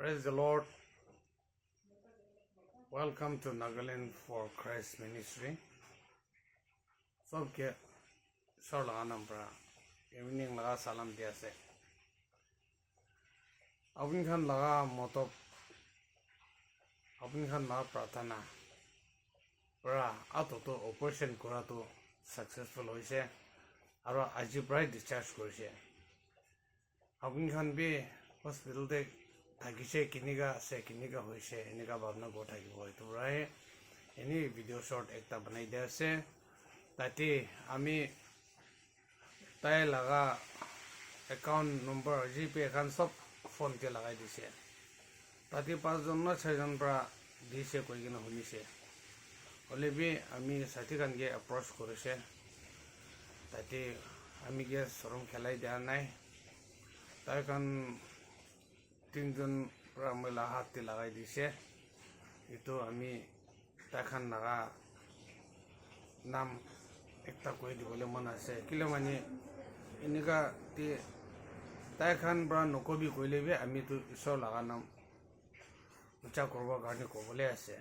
Praise the Lord. Welcome to Nagaland for Christ Ministry. Sobke sorla nampra evening laga salam dia se. Apni khan laga moto apni khan na pratana. Pra ato to operation kora to successful hoise. Aro aji bright discharge korise. Apni khan bi hospital de Takishe kiniga se kiniga hoise enika bhavna gotha ki hoy to rahe any video short ekta banai dia se tati ami tai laga account number gpay khan sob phone te lagai dise tati 5 jon na 6 jon pra dise koi gina hunise olebi ami sati kan ge approach korise tati ami ge sorom khelai dia nai tai kan 3 John ramela hatti lagai dise itu ami takhan laga nam ekta koi dibole mon ase kile mani enika ti takhan bra nokobi koile be ami tu isor laga nam ucha korba garni kobole ase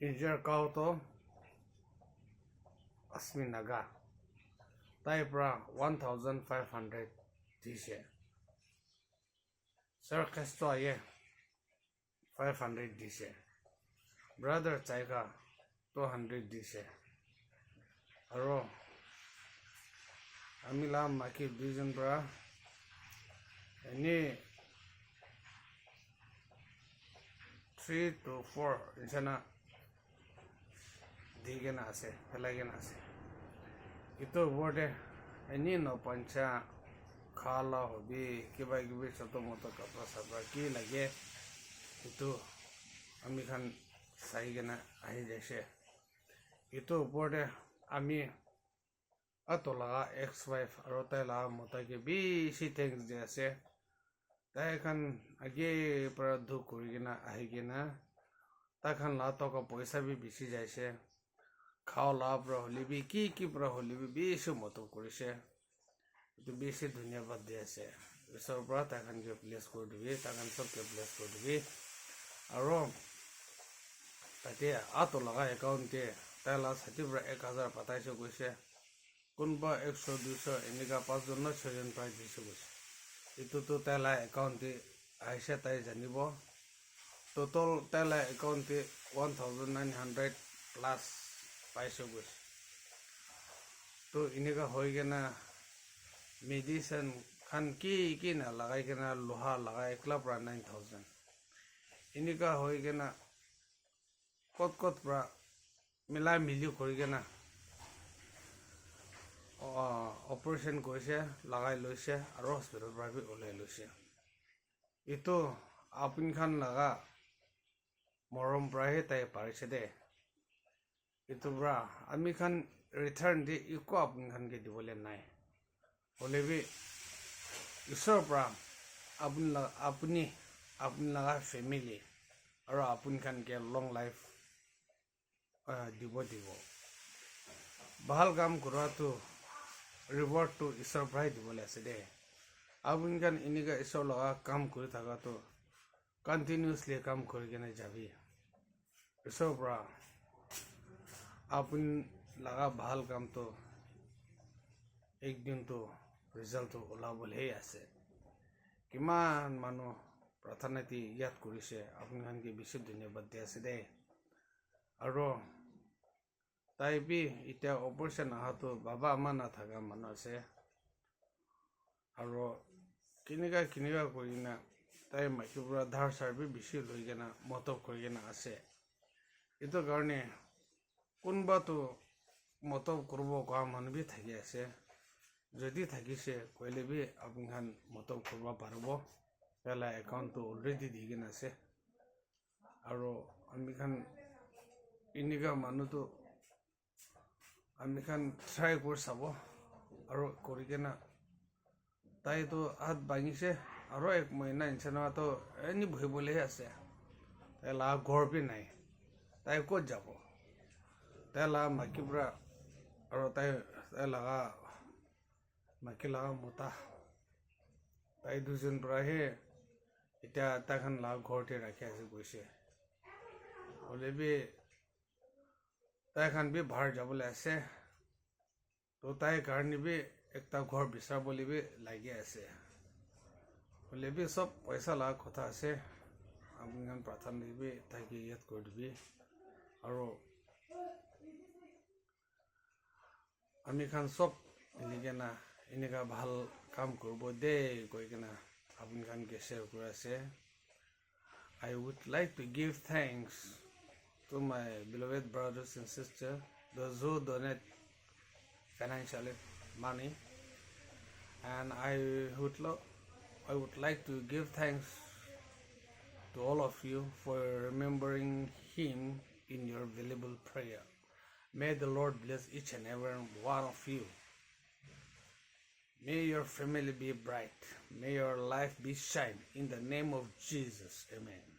injer kao to asmi naga tai bra 1500 dise Sir Castro ye 500 dise. Brother Chaiga 200 dise. Aro Amila Maki Vision bra any 3 to 4 insana digena ase pelagena ase. Ito word any no pancha khala hobi kiba kibi choto moto kapra sabra ki lage itu ami khan sai gena ahi jaise itu upore ami ato laga ex wife aro tai laga mota ke bishi thanks de ase tai khan age pra du kuri gena ahi gena ta khan la to ka paisa bi bishi jaise khao la pro holibi ki pro holibi bishi moto kurise itu bisi ধন্যবাদ দি আছে ঈশ্বৰ পৰা তাখন কে place কৰি দিবি তাখন সব কে place কৰি দিবি আৰু তাতে আটো লগা একাউন্টে তালা সাতি পৰা 1000 পাতাইছে গৈছে কোনবা 100 200 এনেকা 5 জন 6 জন প্ৰায় দিছে গৈছে ইটো তো তালা একাউন্টে আইছে তাই জানিব টোটাল তালা একাউন্টে 1900 প্লাস পাইছে গৈছে তো এনেকা হৈ গেনা medicine khan ki na lagai kena loha lagai ekla pra 9000 inika hoi kena kot pra mila mili kori kena operation koise lagai loise aro hospital pra bi olai loise ito apin khan laga morom pra he tai parise de ito bra ami khan return de iko apin khan ke dibole nai olebi isor pra apni laga family aro apun khan ke long life dibo bahal kam kura to reward to isor brai dibole ase de apun khan iniga isor laga kam kuri thaka to continuously kam kuri kena jabi isor pra apun laga bahal kam to ekdin to result to olabole he ase kiman mano prathanati yat kurise apni khan ke bishi dhanyabad de ase de aro tai bi ita operation ahato baba ama na thaga mano ase aro kiniga koina tai makibra dhar sarbi bishi loi gena motop kori gena ase ito garne kunba to motop korbo ka man bi thagi ase যদি থাকিছে কইলে B আপনি খান মতো করবা পারবো পেলা account তো already Digen আছে আৰু আমি খান ইনিকা মানুহ তো আমি খান ট্ৰাই কৰি চাব আৰু কৰি কেনা তাই তো হাত ভাঙিছে আৰু 1 মহিনা ইনচানা তো এনি ভইবলে আছে তাই লা ঘৰ বি নাই তাই ক'ত যাব তাই লা মাকিবৰা আৰু তাই লাগা Makila mota tai duজন prahe এতিয়া তাইখন লাভ ঘৰতে ৰাখি আছে গৈছে হ'লে বি তাইখন বি বাহিৰ যাবলৈ আছে তো তাইৰ কাৰণে বি একটা ঘৰ বিচাৰিবলৈ বি লাগি আছে হ'লে বি চব পইচা লগা কথা আছে আপুনি প্ৰাৰ্থনা দিবি তাইকে ইয়াত কৰি দিবি আৰু আমি খান চব মিলিকেনা এনেকা ভাল কাম কৰিব দেই কৈ কিনা আপুনি খানকে শ্বেয়াৰ কৰি আছে I would like to give thanks to my beloved brothers and sisters, those who donate financially money, and I would like to give thanks to all of you for remembering him in your valuable prayer. May the Lord bless each and every one of you. May your family be bright. May your life be shine. In the name of Jesus. Amen.